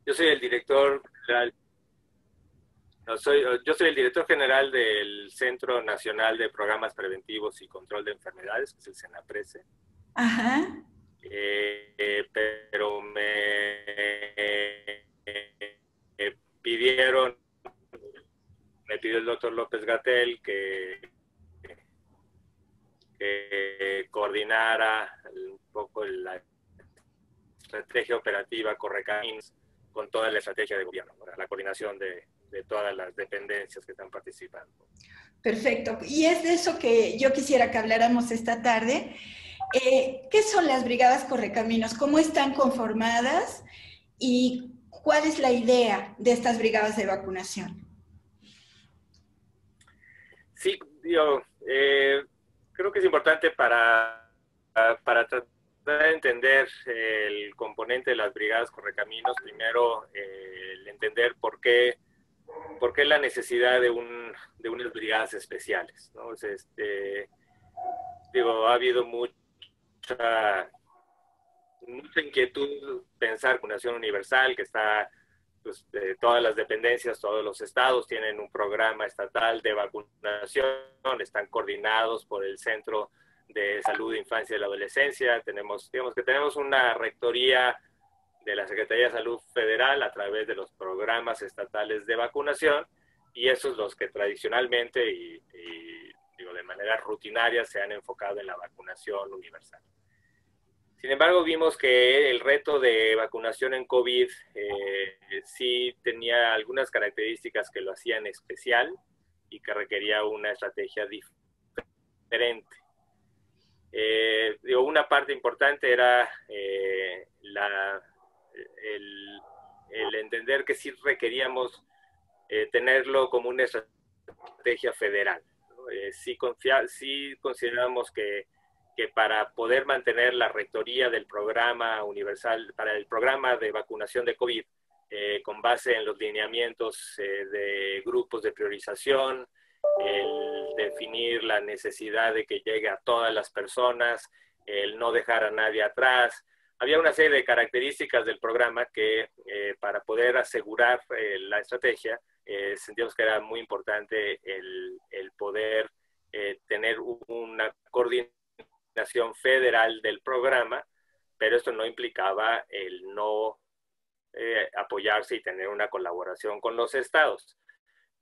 Yo soy el director general, no, yo soy el director general del Centro Nacional de Programas Preventivos y Control de Enfermedades, que es el CENAPRESE. Ajá. Pero pidieron, me pidió el doctor López-Gatell que coordinara un poco la estrategia operativa Correcaminos con toda la estrategia de gobierno, ¿no? La coordinación de todas las dependencias que están participando. Perfecto. Y es de eso que yo quisiera que habláramos esta tarde. ¿Qué son las brigadas Correcaminos? ¿Cómo están conformadas? ¿Y cuál es la idea de estas brigadas de vacunación? Sí, yo creo que es importante para tratar de entender el componente de las brigadas Correcaminos, primero el entender por qué la necesidad de unas brigadas especiales, ¿no? Ha habido mucha inquietud pensar vacunación universal, que está, pues, todas las dependencias, todos los estados tienen un programa estatal de vacunación, están coordinados por el Centro de Salud de Infancia y la Adolescencia. Digamos que tenemos una rectoría de la Secretaría de Salud Federal a través de los programas estatales de vacunación, y esos los que tradicionalmente de manera rutinaria se han enfocado en la vacunación universal. Sin embargo, vimos que el reto de vacunación en COVID sí tenía algunas características que lo hacían especial y que requería una estrategia diferente. Una parte importante era el entender que sí requeríamos tenerlo como una estrategia federal, ¿no? Sí consideramos que para poder mantener la rectoría del programa universal, para el programa de vacunación de COVID, con base en los lineamientos de grupos de priorización, el definir la necesidad de que llegue a todas las personas, el no dejar a nadie atrás. Había una serie de características del programa que para poder asegurar la estrategia, sentíamos que era muy importante el poder tener una coordinación federal del programa, pero esto no implicaba el no apoyarse y tener una colaboración con los estados.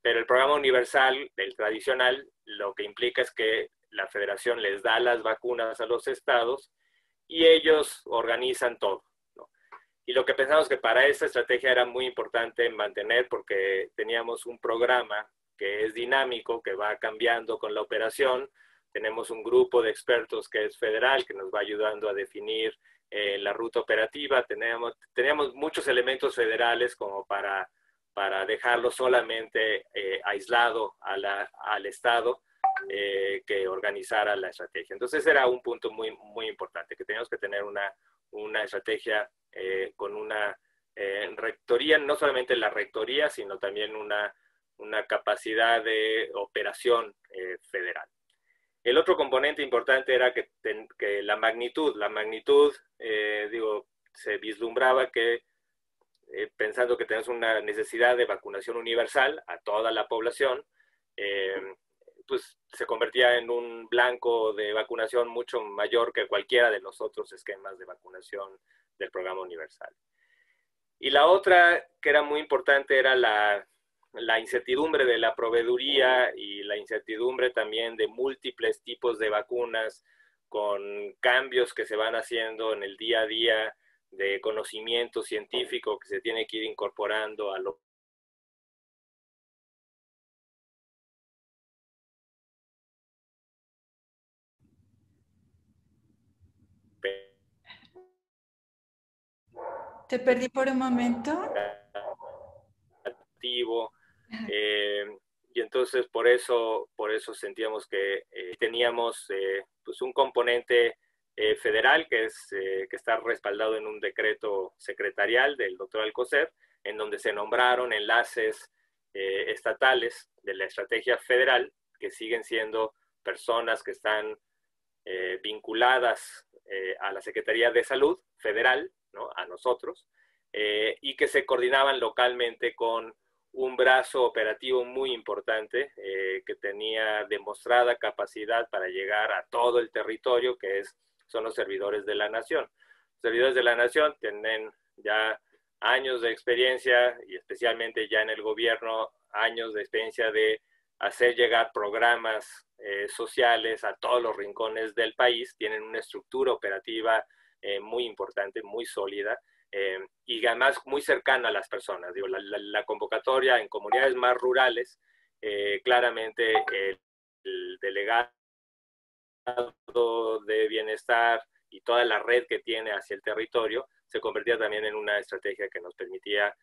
Pero el programa universal, el tradicional, lo que implica es que la federación les da las vacunas a los estados y ellos organizan todo, ¿no? Y lo que pensamos que para esta estrategia era muy importante mantener, porque teníamos un programa que es dinámico, que va cambiando con la operación. Tenemos un grupo de expertos que es federal, que nos va ayudando a definir la ruta operativa. Teníamos muchos elementos federales como para dejarlo solamente aislado al Estado que organizara la estrategia. Entonces era un punto muy, muy importante, que teníamos que tener una estrategia con una rectoría, no solamente la rectoría, sino también una capacidad de operación federal. El otro componente importante era que la magnitud, se vislumbraba que pensando que tenemos una necesidad de vacunación universal a toda la población, pues se convertía en un blanco de vacunación mucho mayor que cualquiera de los otros esquemas de vacunación del programa universal. Y la otra que era muy importante era la incertidumbre de la proveeduría y la incertidumbre también de múltiples tipos de vacunas, con cambios que se van haciendo en el día a día, de conocimiento científico que se tiene que ir incorporando a lo Te perdí por un momento. operativo, y entonces por eso sentíamos que teníamos pues un componente federal que está respaldado en un decreto secretarial del doctor Alcocer, en donde se nombraron enlaces estatales de la estrategia federal, que siguen siendo personas que están vinculadas a la Secretaría de Salud Federal, ¿no? A nosotros, y que se coordinaban localmente con un brazo operativo muy importante que tenía demostrada capacidad para llegar a todo el territorio, son los servidores de la nación. Los servidores de la nación tienen ya años de experiencia y especialmente ya en el gobierno, años de experiencia de hacer llegar programas sociales a todos los rincones del país, tienen una estructura operativa muy importante, muy sólida, y además muy cercana a las personas. Digo, la convocatoria en comunidades más rurales, claramente el delegado de bienestar y toda la red que tiene hacia el territorio se convertía también en una estrategia que nos permitía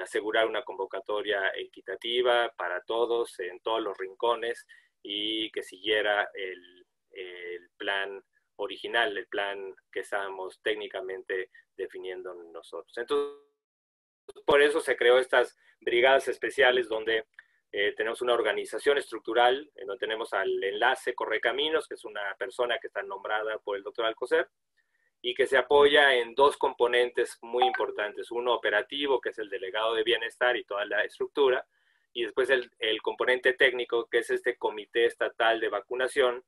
asegurar una convocatoria equitativa para todos en todos los rincones y que siguiera el plan original, el plan que estábamos técnicamente definiendo nosotros. Entonces, por eso se creó estas brigadas especiales donde tenemos una organización estructural, en donde tenemos al enlace Correcaminos, que es una persona que está nombrada por el doctor Alcocer, y que se apoya en dos componentes muy importantes. Uno operativo, que es el delegado de bienestar y toda la estructura, y después el componente técnico, que es este comité estatal de vacunación,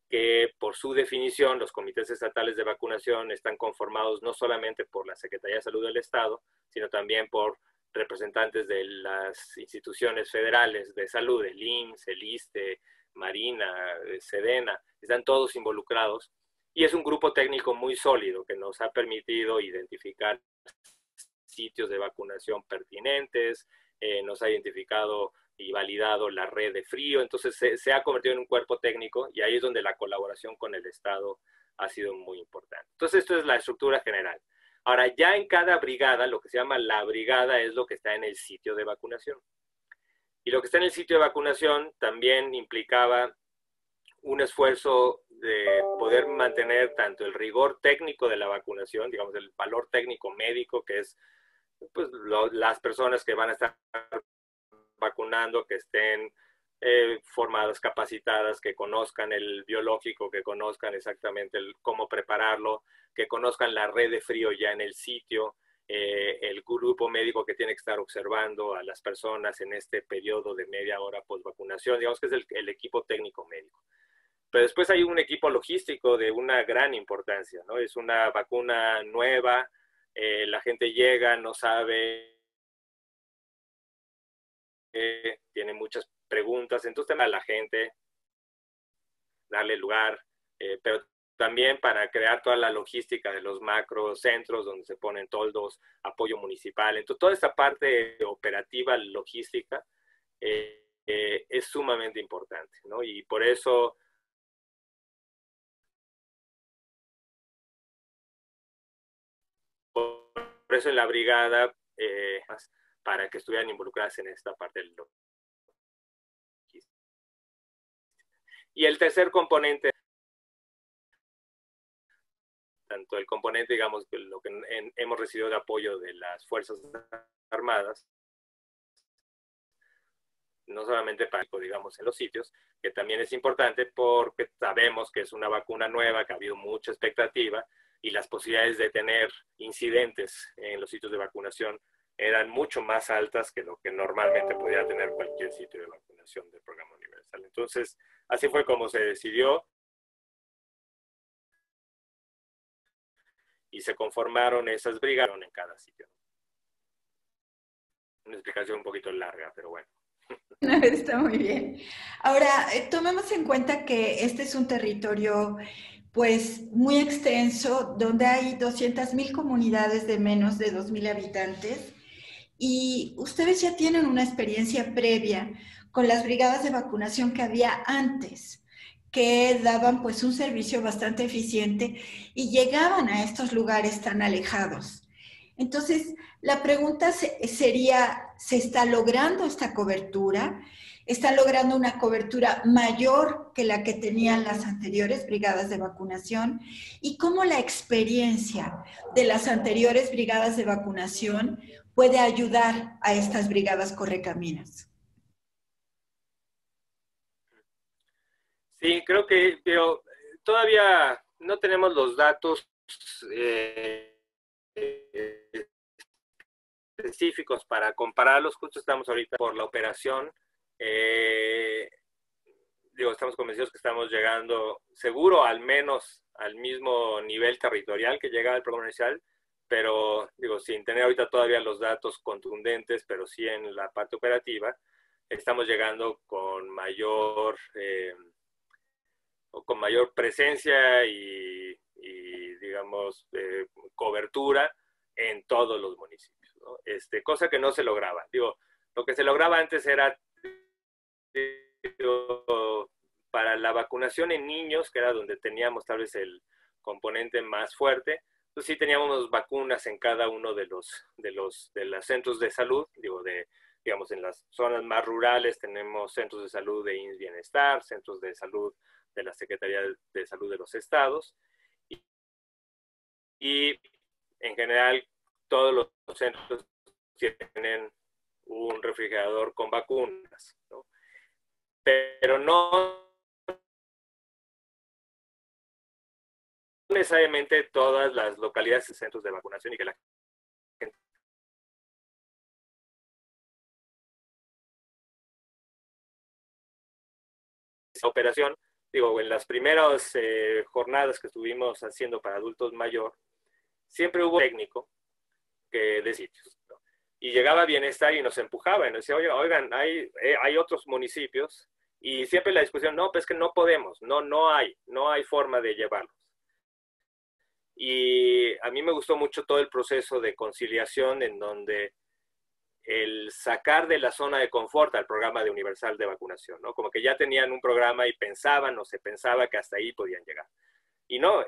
que por su definición los comités estatales de vacunación están conformados no solamente por la Secretaría de Salud del Estado, sino también por representantes de las instituciones federales de salud, el IMSS, el ISSSTE, Marina, Sedena, están todos involucrados. Y es un grupo técnico muy sólido que nos ha permitido identificar sitios de vacunación pertinentes, nos ha identificado y validado la red de frío, entonces se ha convertido en un cuerpo técnico y ahí es donde la colaboración con el Estado ha sido muy importante. Entonces esto es la estructura general. Ahora ya en cada brigada, lo que se llama la brigada es lo que está en el sitio de vacunación. Y lo que está en el sitio de vacunación también implicaba un esfuerzo de poder mantener tanto el rigor técnico de la vacunación, digamos el valor técnico médico, que es pues, las personas que van a estar vacunando, que estén formadas, capacitadas, que conozcan el biológico, que conozcan exactamente cómo prepararlo, que conozcan la red de frío ya en el sitio, el grupo médico que tiene que estar observando a las personas en este periodo de media hora post vacunación, digamos que es el equipo técnico médico. Pero después hay un equipo logístico de una gran importancia, ¿no? Es una vacuna nueva, la gente llega, no sabe, tiene muchas preguntas, entonces a la gente darle lugar, pero también para crear toda la logística de los macrocentros donde se ponen toldos, apoyo municipal. Entonces, toda esta parte operativa, logística, es sumamente importante, ¿no? Y por eso en la brigada, para que estuvieran involucradas en esta parte del logística. Y el tercer componente, tanto el componente, digamos, lo que hemos recibido de apoyo de las Fuerzas Armadas, no solamente para, digamos, en los sitios, que también es importante porque sabemos que es una vacuna nueva, que ha habido mucha expectativa y las posibilidades de tener incidentes en los sitios de vacunación eran mucho más altas que lo que normalmente podía tener cualquier sitio de vacunación del programa universal. Entonces, así fue como se decidió y se conformaron esas brigadas en cada sitio. Una explicación un poquito larga, pero bueno. No, está muy bien. Ahora, tomemos en cuenta que este es un territorio pues muy extenso, donde hay 200,000 comunidades de menos de 2,000 habitantes y ustedes ya tienen una experiencia previa con las brigadas de vacunación que había antes, que daban pues un servicio bastante eficiente y llegaban a estos lugares tan alejados. Entonces, la pregunta sería, ¿se está logrando esta cobertura? ¿Está logrando una cobertura mayor que la que tenían las anteriores brigadas de vacunación? ¿Y cómo la experiencia de las anteriores brigadas de vacunación puede ayudar a estas brigadas Correcaminos? Sí, creo que todavía no tenemos los datos específicos para compararlos. Justo estamos ahorita por la operación. Estamos convencidos que estamos llegando seguro al menos al mismo nivel territorial que llegaba el programa inicial, pero sin tener ahorita todavía los datos contundentes, pero sí en la parte operativa, estamos llegando con mayor presencia y digamos, cobertura en todos los municipios, ¿no? Cosa que no se lograba. Lo que se lograba antes era para la vacunación en niños, que era donde teníamos tal vez el componente más fuerte, pues sí teníamos vacunas en cada uno de los centros de salud. Digamos, en las zonas más rurales tenemos centros de salud de IMSS Bienestar, centros de salud de la Secretaría de Salud de los estados, y en general todos los centros tienen un refrigerador con vacunas, ¿no? Pero no necesariamente todas las localidades y centros de vacunación, y que la gente esa operación, en las primeras jornadas que estuvimos haciendo para adultos mayor, siempre hubo técnico de sitios, ¿no? Y llegaba Bienestar y nos empujaba y nos decía, oigan, hay otros municipios, y siempre la discusión, no, pues que no podemos, no hay forma de llevarlos. Y a mí me gustó mucho todo el proceso de conciliación, en donde el sacar de la zona de confort al programa de universal de vacunación, ¿no? Como que ya tenían un programa y pensaban, o se pensaba que hasta ahí podían llegar. Y no, nos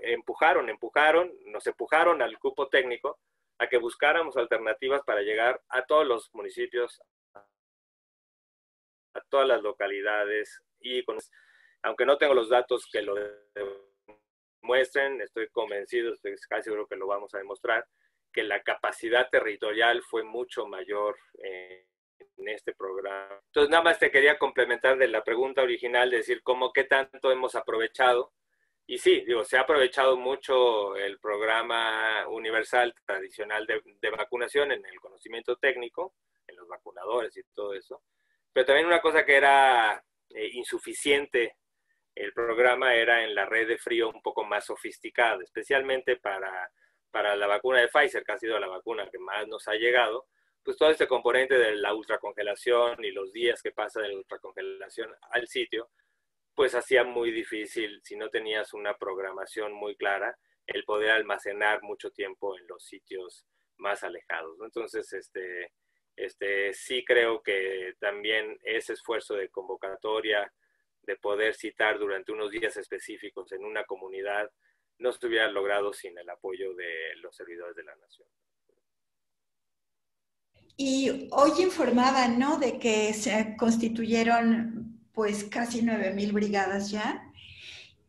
empujaron al grupo técnico a que buscáramos alternativas para llegar a todos los municipios, a todas las localidades, y aunque no tengo los datos que lo demuestren, estoy convencido, estoy casi seguro que lo vamos a demostrar, que la capacidad territorial fue mucho mayor en este programa. Entonces, nada más te quería complementar de la pregunta original, de decir qué tanto hemos aprovechado. Y sí, se ha aprovechado mucho el programa universal tradicional de vacunación en el conocimiento técnico, en los vacunadores y todo eso. Pero también una cosa que era insuficiente el programa era en la red de frío un poco más sofisticada, especialmente para la vacuna de Pfizer, que ha sido la vacuna que más nos ha llegado. Pues todo este componente de la ultracongelación y los días que pasa de la ultracongelación al sitio, pues hacía muy difícil, si no tenías una programación muy clara, el poder almacenar mucho tiempo en los sitios más alejados, ¿no? Entonces, sí creo que también ese esfuerzo de convocatoria, de poder citar durante unos días específicos en una comunidad, no se hubiera logrado sin el apoyo de los servidores de la nación. Y hoy informaban, ¿no?, de que se constituyeron pues casi 9,000 brigadas ya,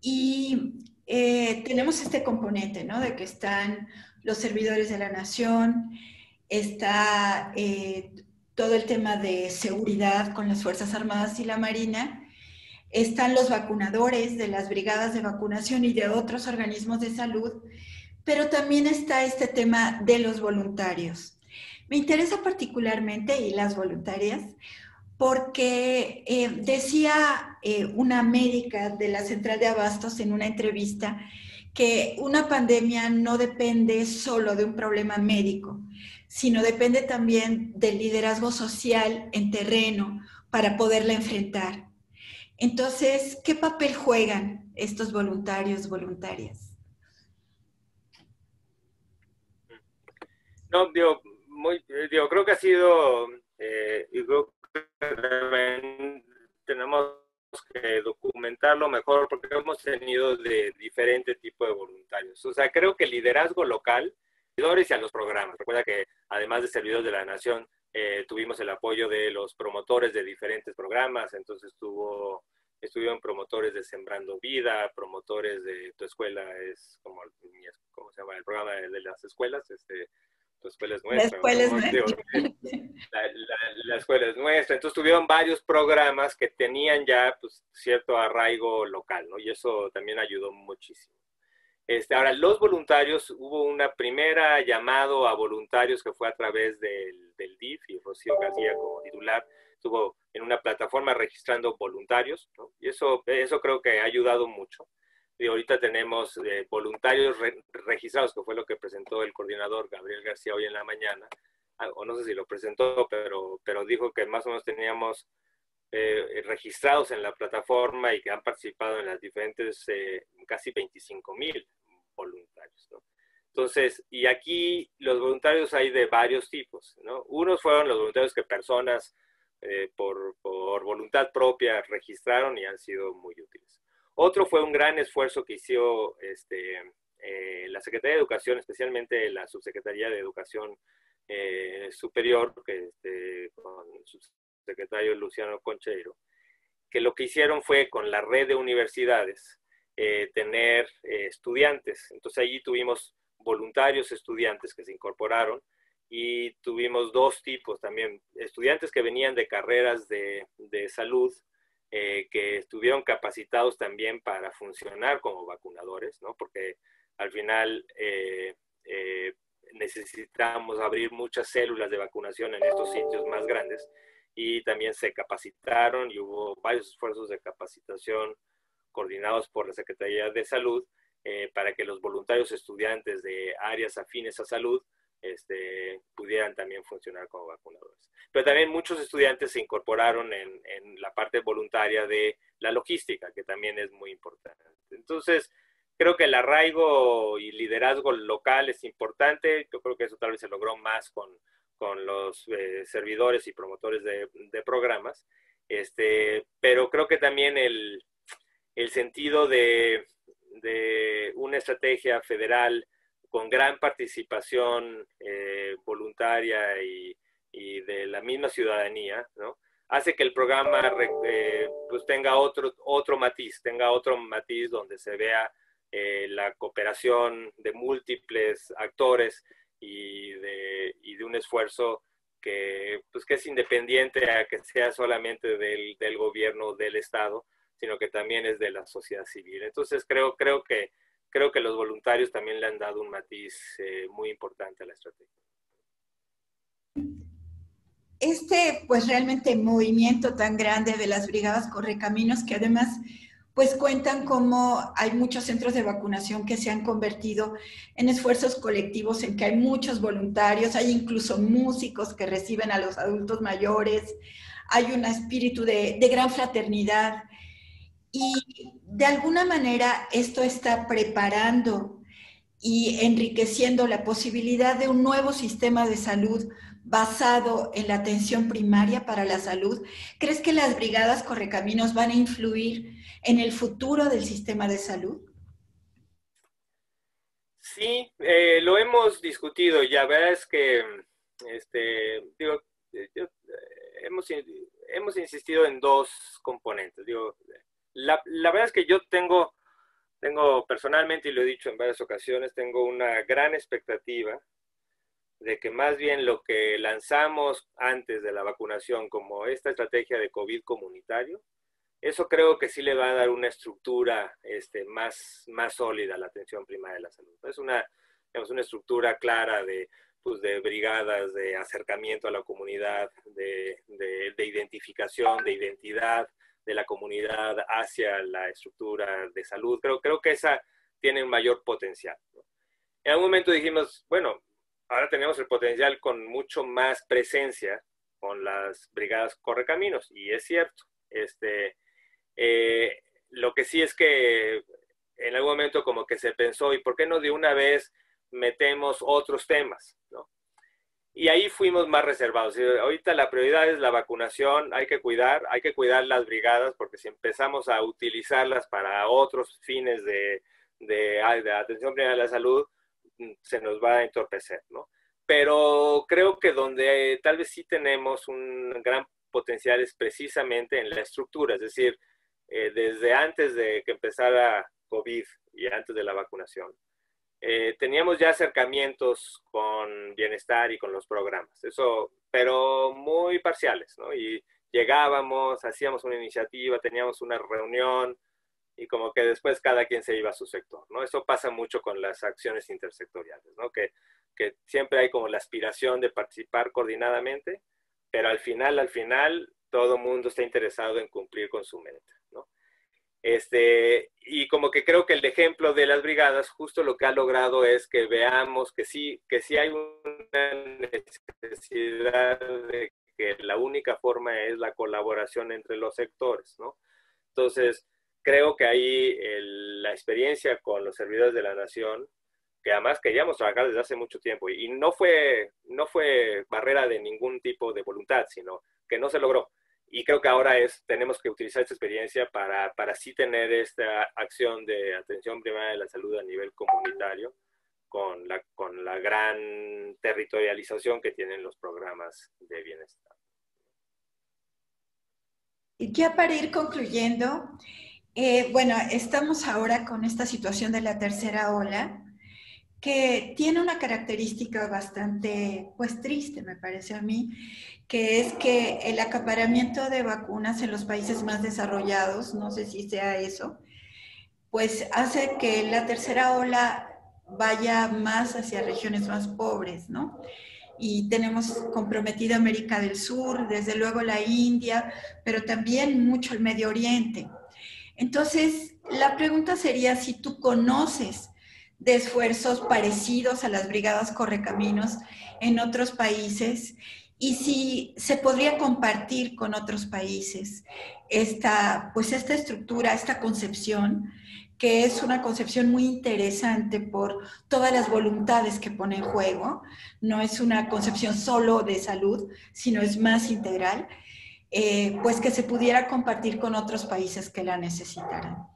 y tenemos este componente, ¿no?, de que están los servidores de la nación, está todo el tema de seguridad con las Fuerzas Armadas y la Marina, están los vacunadores de las brigadas de vacunación y de otros organismos de salud, pero también está este tema de los voluntarios. Me interesa particularmente, y las voluntarias, porque decía una médica de la Central de Abastos en una entrevista que una pandemia no depende solo de un problema médico, sino depende también del liderazgo social en terreno para poderla enfrentar. Entonces, ¿qué papel juegan estos voluntarios, voluntarias? No, creo que ha sido, y creo que tenemos que documentarlo mejor, porque hemos tenido de diferente tipo de voluntarios. O sea, creo que el liderazgo local, servidores y a los programas. Recuerda que además de servidores de la nación, tuvimos el apoyo de los promotores de diferentes programas. Entonces estuvieron promotores de Sembrando Vida, promotores de Tu Escuela es como, ¿cómo se llama? El programa de las escuelas, Tu Escuela es Nuestra. La escuela es nuestra. La escuela es nuestra. Entonces tuvieron varios programas que tenían ya pues, cierto arraigo local, ¿no? Y eso también ayudó muchísimo. Ahora, los voluntarios, hubo una primera llamado a voluntarios que fue a través del DIF, y Rocío García como titular estuvo en una plataforma registrando voluntarios, ¿no? Y eso creo que ha ayudado mucho. Y ahorita tenemos voluntarios registrados, que fue lo que presentó el coordinador Gabriel García hoy en la mañana, o no sé si lo presentó, pero dijo que más o menos teníamos registrados en la plataforma y que han participado en las diferentes, casi 25,000 voluntarios, ¿no? Entonces, y aquí los voluntarios hay de varios tipos, ¿no? Unos fueron los voluntarios que personas por voluntad propia registraron y han sido muy útiles. Otro fue un gran esfuerzo que hizo la Secretaría de Educación, especialmente la Subsecretaría de Educación Superior, con el subsecretario Luciano Concheiro, que lo que hicieron fue con la red de universidades tener estudiantes. Entonces allí tuvimos voluntarios estudiantes que se incorporaron y tuvimos dos tipos también, estudiantes que venían de carreras de salud, que estuvieron capacitados también para funcionar como vacunadores, ¿no? Porque al final necesitamos abrir muchas células de vacunación en estos sitios más grandes, y también se capacitaron y hubo varios esfuerzos de capacitación coordinados por la Secretaría de Salud para que los voluntarios estudiantes de áreas afines a salud pudieran también funcionar como vacunadores. Pero también muchos estudiantes se incorporaron en la parte voluntaria de la logística, que también es muy importante. Entonces, creo que el arraigo y liderazgo local es importante. Yo creo que eso tal vez se logró más con los servidores y promotores de programas. Pero creo que también el sentido de una estrategia federal con gran participación voluntaria y de la misma ciudadanía, ¿no? Hace que el programa pues tenga otro matiz donde se vea la cooperación de múltiples actores y de un esfuerzo que es independiente a que sea solamente del gobierno, del Estado, sino que también es de la sociedad civil. Entonces creo que los voluntarios también le han dado un matiz muy importante a la estrategia. Pues realmente movimiento tan grande de las brigadas Correcaminos, que además pues cuentan como hay muchos centros de vacunación que se han convertido en esfuerzos colectivos, en que hay muchos voluntarios, hay incluso músicos que reciben a los adultos mayores, hay un espíritu de gran fraternidad, y de alguna manera esto está preparando y enriqueciendo la posibilidad de un nuevo sistema de salud basado en la atención primaria para la salud. ¿Crees que las brigadas Correcaminos van a influir en el futuro del sistema de salud? Sí, lo hemos discutido ya. Verdad es que digo, hemos insistido en dos componentes. Digo, la verdad es que yo tengo personalmente, y lo he dicho en varias ocasiones, tengo una gran expectativa de que más bien lo que lanzamos antes de la vacunación como esta estrategia de COVID comunitario, eso creo que sí le va a dar una estructura más sólida a la atención primaria de la salud. Es una estructura clara pues, de brigadas, de acercamiento a la comunidad, de identificación, de identidad de la comunidad hacia la estructura de salud. Creo que esa tiene un mayor potencial, ¿no? En algún momento dijimos, bueno, ahora tenemos el potencial con mucho más presencia con las brigadas Correcaminos, y es cierto. Lo que sí es que en algún momento como que se pensó, ¿y por qué no de una vez metemos otros temas, ¿no? Y ahí fuimos más reservados. Ahorita la prioridad es la vacunación, hay que cuidar las brigadas, porque si empezamos a utilizarlas para otros fines de atención primaria de la salud, se nos va a entorpecer, ¿no? Pero creo que donde tal vez sí tenemos un gran potencial es precisamente en la estructura, es decir, desde antes de que empezara COVID y antes de la vacunación, teníamos ya acercamientos con bienestar y con los programas, eso, pero muy parciales, ¿no? Y llegábamos, hacíamos una iniciativa, teníamos una reunión, y como que después cada quien se iba a su sector, ¿no? Eso pasa mucho con las acciones intersectoriales, ¿no? Que siempre hay como la aspiración de participar coordinadamente, pero al final, todo el mundo está interesado en cumplir con su meta, ¿no? Y como que creo que el ejemplo de las brigadas justo lo que ha logrado es que veamos que sí hay una necesidad de que la única forma es la colaboración entre los sectores, ¿no? Entonces, creo que ahí la experiencia con los servidores de la nación, que además queríamos trabajar desde hace mucho tiempo, y no fue barrera de ningún tipo de voluntad, sino que no se logró. Y creo que ahora tenemos que utilizar esta experiencia para sí tener esta acción de atención primaria de la salud a nivel comunitario, con la gran territorialización que tienen los programas de bienestar. Y ya para ir concluyendo, bueno, estamos ahora con esta situación de la tercera ola, que tiene una característica bastante, pues triste, me parece a mí, que es que el acaparamiento de vacunas en los países más desarrollados, no sé si sea eso, pues hace que la tercera ola vaya más hacia regiones más pobres, ¿no? Y tenemos comprometida América del Sur, desde luego la India, pero también mucho el Medio Oriente. Entonces, la pregunta sería si tú conoces de esfuerzos parecidos a las brigadas Correcaminos en otros países y si se podría compartir con otros países pues esta estructura, esta concepción, que es una concepción muy interesante por todas las voluntades que pone en juego. No es una concepción solo de salud, sino es más integral. Pues que se pudiera compartir con otros países que la necesitaran.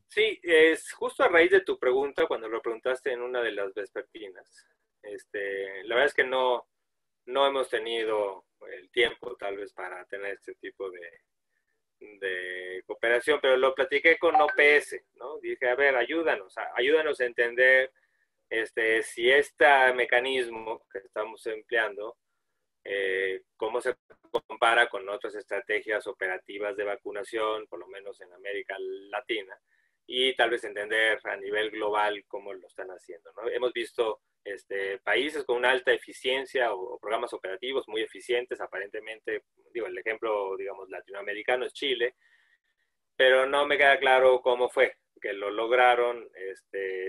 Sí, es justo a raíz de tu pregunta, cuando lo preguntaste en una de las vespertinas. La verdad es que no hemos tenido el tiempo tal vez para tener este tipo de cooperación, pero lo platiqué con OPS, ¿no? Dije, a ver, ayúdanos a entender si este mecanismo que estamos empleando, cómo se compara con otras estrategias operativas de vacunación, por lo menos en América Latina, y tal vez entender a nivel global cómo lo están haciendo, ¿no? Hemos visto países con una alta eficiencia o programas operativos muy eficientes, aparentemente, digo, el ejemplo, digamos, latinoamericano es Chile, pero no me queda claro cómo fue que lo lograron,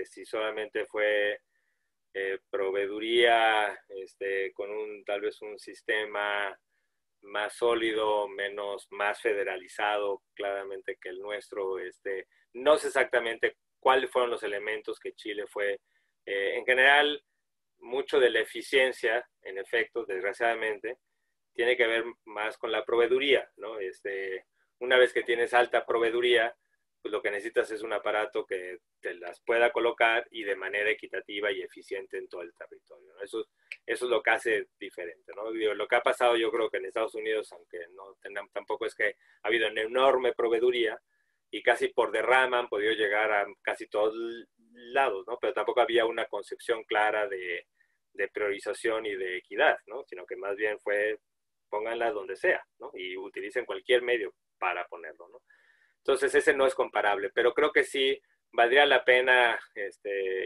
si solamente fue proveeduría con tal vez un sistema más sólido, más federalizado claramente que el nuestro. No sé exactamente cuáles fueron los elementos que Chile fue. En general, mucho de la eficiencia, en efecto, desgraciadamente, tiene que ver más con la proveeduría, ¿no? Una vez que tienes alta proveeduría, pues lo que necesitas es un aparato que te las pueda colocar y de manera equitativa y eficiente en todo el territorio, ¿no? Eso es lo que hace diferente, ¿no? Digo, lo que ha pasado yo creo que en Estados Unidos, aunque no tengan, tampoco es que ha habido una enorme proveeduría y casi por derrama han podido llegar a casi todos lados, ¿no? Pero tampoco había una concepción clara de priorización y de equidad, ¿no? Sino que más bien fue pónganla donde sea, ¿no? Y utilicen cualquier medio para ponerlo, ¿no? Entonces ese no es comparable, pero creo que sí valdría la pena,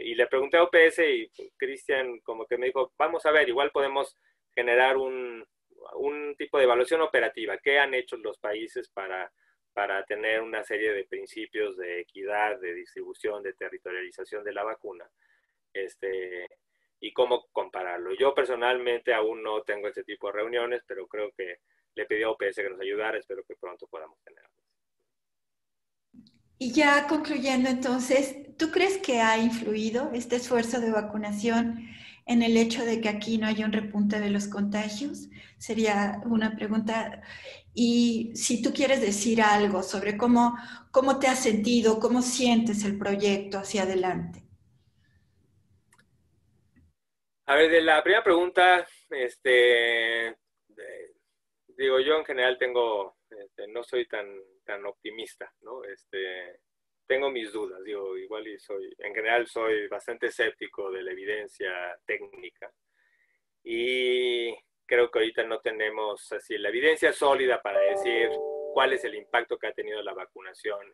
y le pregunté a OPS y Cristian como que me dijo, vamos a ver, igual podemos generar un tipo de evaluación operativa, ¿qué han hecho los países para tener una serie de principios de equidad, de distribución, de territorialización de la vacuna? Y cómo compararlo. Yo personalmente aún no tengo este tipo de reuniones, pero creo que le pedí a OPS que nos ayudara, espero que pronto podamos tenerlas. Y ya concluyendo entonces, ¿tú crees que ha influido este esfuerzo de vacunación en el hecho de que aquí no haya un repunte de los contagios? Sería una pregunta. Y si tú quieres decir algo sobre cómo te has sentido, cómo sientes el proyecto hacia adelante. A ver, de la primera pregunta, digo, yo en general no soy tan optimista, ¿no? Tengo mis dudas, digo, igual en general soy bastante escéptico de la evidencia técnica y creo que ahorita no tenemos así la evidencia sólida para decir cuál es el impacto que ha tenido la vacunación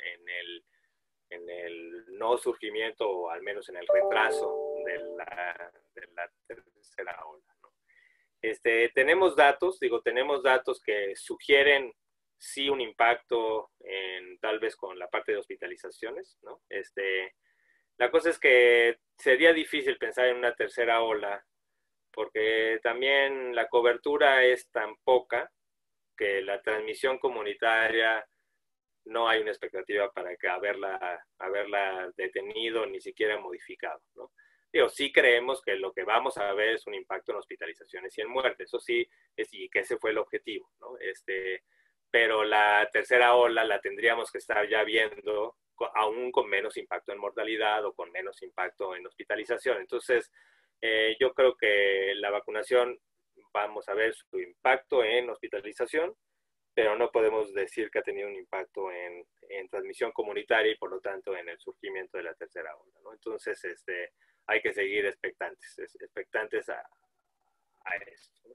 en el no surgimiento o al menos en el retraso de la tercera ola, ¿no? Tenemos datos que sugieren sí un impacto tal vez con la parte de hospitalizaciones, ¿no? La cosa es que sería difícil pensar en una tercera ola porque también la cobertura es tan poca que la transmisión comunitaria no hay una expectativa para que haberla detenido ni siquiera modificado, ¿no? Digo, sí creemos que lo que vamos a ver es un impacto en hospitalizaciones y en muertes, eso sí, y que ese fue el objetivo, ¿no? Pero la tercera ola la tendríamos que estar ya viendo aún con menos impacto en mortalidad o con menos impacto en hospitalización. Entonces, yo creo que la vacunación vamos a ver su impacto en hospitalización, pero no podemos decir que ha tenido un impacto en transmisión comunitaria y por lo tanto en el surgimiento de la tercera ola, ¿no? Entonces, hay que seguir expectantes a esto, ¿no?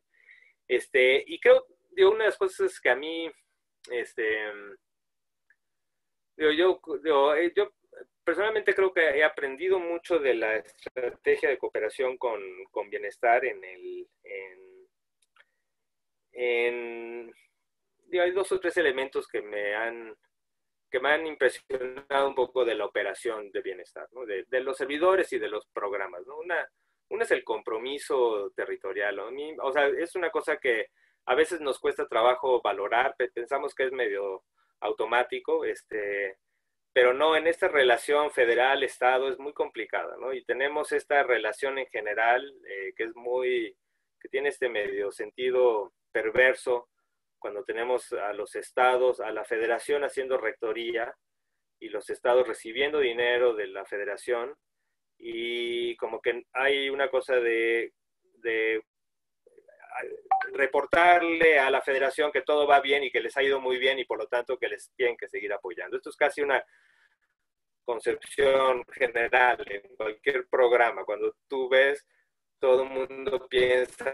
Y creo, digo, una de las cosas que a mí, yo personalmente creo que he aprendido mucho de la estrategia de cooperación con bienestar hay dos o tres elementos que me han impresionado un poco de la operación de bienestar, ¿no? De los servidores y de los programas, ¿no? Una es el compromiso territorial, ¿no? O sea, es una cosa que a veces nos cuesta trabajo valorar, pensamos que es medio automático, pero no, en esta relación federal-estado es muy complicada, ¿no? Y tenemos esta relación en general que tiene este medio sentido perverso, cuando tenemos a los estados, a la federación haciendo rectoría y los estados recibiendo dinero de la federación, y como que hay una cosa de reportarle a la federación que todo va bien y que les ha ido muy bien y por lo tanto que les tienen que seguir apoyando. Esto es casi una concepción general en cualquier programa. Cuando tú ves, todo el mundo piensa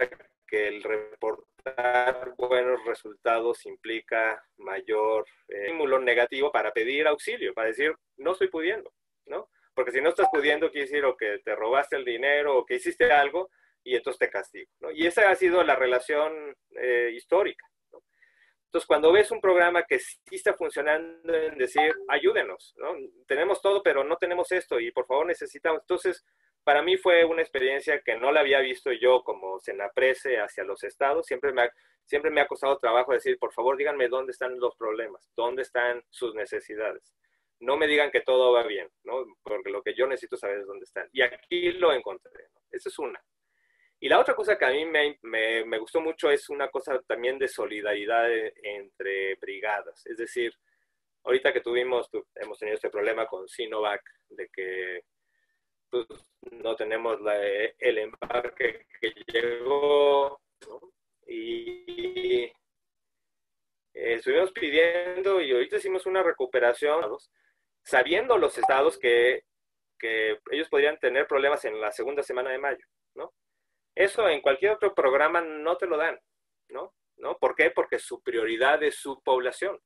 que el reportar buenos resultados implica mayor estímulo negativo para pedir auxilio, para decir, no estoy pudiendo, ¿no? Porque si no estás pudiendo, quiere decir o que te robaste el dinero o que hiciste algo y entonces te castigo, ¿no? Y esa ha sido la relación histórica, ¿no? Entonces, cuando ves un programa que sí está funcionando en decir, ayúdenos, ¿no? Tenemos todo, pero no tenemos esto y por favor necesitamos. Entonces, para mí fue una experiencia que no la había visto yo como Senaprece hacia los estados. Siempre me ha costado trabajo decir, por favor, díganme dónde están los problemas, dónde están sus necesidades. No me digan que todo va bien, ¿no? Porque lo que yo necesito saber es dónde están. Y aquí lo encontré, ¿no? Esa es una. Y la otra cosa que a mí me gustó mucho es una cosa también de solidaridad entre brigadas. Es decir, ahorita que hemos tenido este problema con Sinovac, de que pues, no tenemos el embarque que llegó, ¿no? Y estuvimos pidiendo y ahorita hicimos una recuperación, sabiendo los estados que ellos podrían tener problemas en la segunda semana de mayo, ¿no? Eso en cualquier otro programa no te lo dan, ¿no? ¿No? ¿Por qué? Porque su prioridad es su población.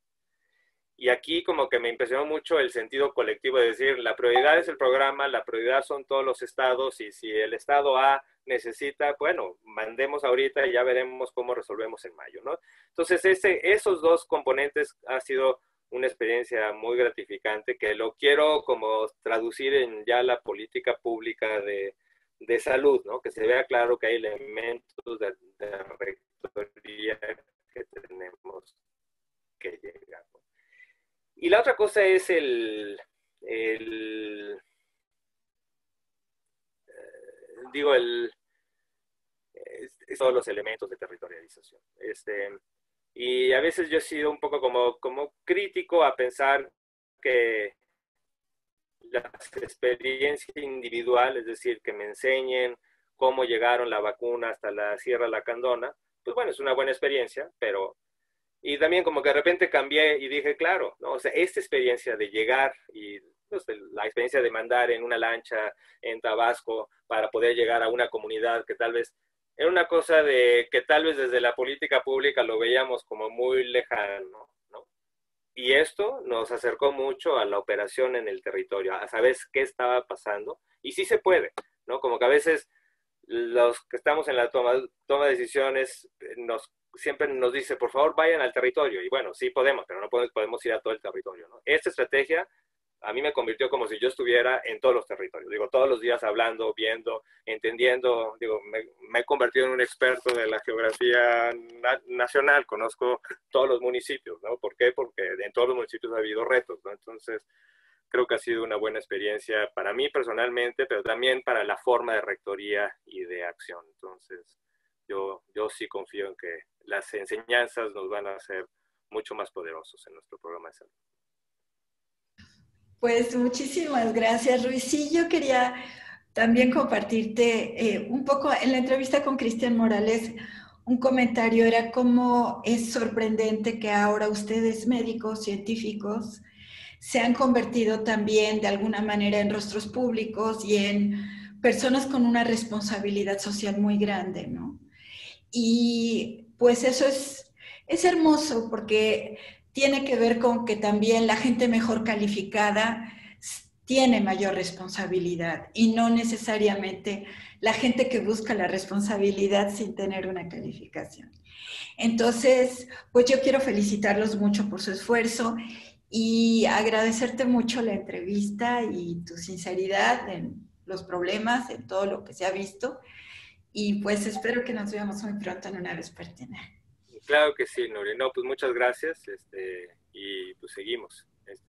Y aquí como que me impresionó mucho el sentido colectivo de decir, la prioridad es el programa, la prioridad son todos los estados, y si el estado A necesita, bueno, mandemos ahorita y ya veremos cómo resolvemos en mayo, ¿no? Entonces, esos dos componentes ha sido una experiencia muy gratificante que lo quiero como traducir en ya la política pública de salud, ¿no? Que se vea claro que hay elementos de rectoría que tenemos que llegar, ¿no? Y la otra cosa es todos los elementos de territorialización. Y a veces yo he sido un poco como crítico a pensar que la experiencia individual, es decir, que me enseñen cómo llegaron la vacuna hasta la Sierra Lacandona, pues bueno, es una buena experiencia, pero... Y también como que de repente cambié y dije, claro, ¿no? O sea, esta experiencia de llegar y pues, la experiencia de mandar en una lancha en Tabasco para poder llegar a una comunidad que tal vez era una cosa de que tal vez desde la política pública lo veíamos como muy lejano, ¿no? y esto nos acercó mucho a la operación en el territorio, a saber qué estaba pasando, y sí se puede, ¿no? Como que a veces los que estamos en la toma de decisiones siempre nos dice, por favor, vayan al territorio. Y bueno, sí podemos, pero no podemos ir a todo el territorio, ¿no? Esta estrategia a mí me convirtió como si yo estuviera en todos los territorios. Digo, todos los días hablando, viendo, entendiendo. Digo, me he convertido en un experto de la geografía nacional. Conozco todos los municipios, ¿no? ¿Por qué? Porque en todos los municipios ha habido retos, ¿no? Entonces, creo que ha sido una buena experiencia para mí personalmente, pero también para la forma de rectoría y de acción. Entonces, yo sí confío en que las enseñanzas nos van a hacer mucho más poderosos en nuestro programa de salud. Pues muchísimas gracias, Ruiz. Sí, yo quería también compartirte un poco en la entrevista con Cristian Morales, un comentario era cómo es sorprendente que ahora ustedes médicos, científicos, se han convertido también de alguna manera en rostros públicos y en personas con una responsabilidad social muy grande, ¿no? Y pues eso es hermoso porque tiene que ver con que también la gente mejor calificada tiene mayor responsabilidad y no necesariamente la gente que busca la responsabilidad sin tener una calificación. Entonces, pues yo quiero felicitarlos mucho por su esfuerzo y agradecerte mucho la entrevista y tu sinceridad en los problemas, en todo lo que se ha visto. Y pues espero que nos veamos muy pronto en una vespertina. Claro que sí, Nuri. No, pues muchas gracias y pues seguimos.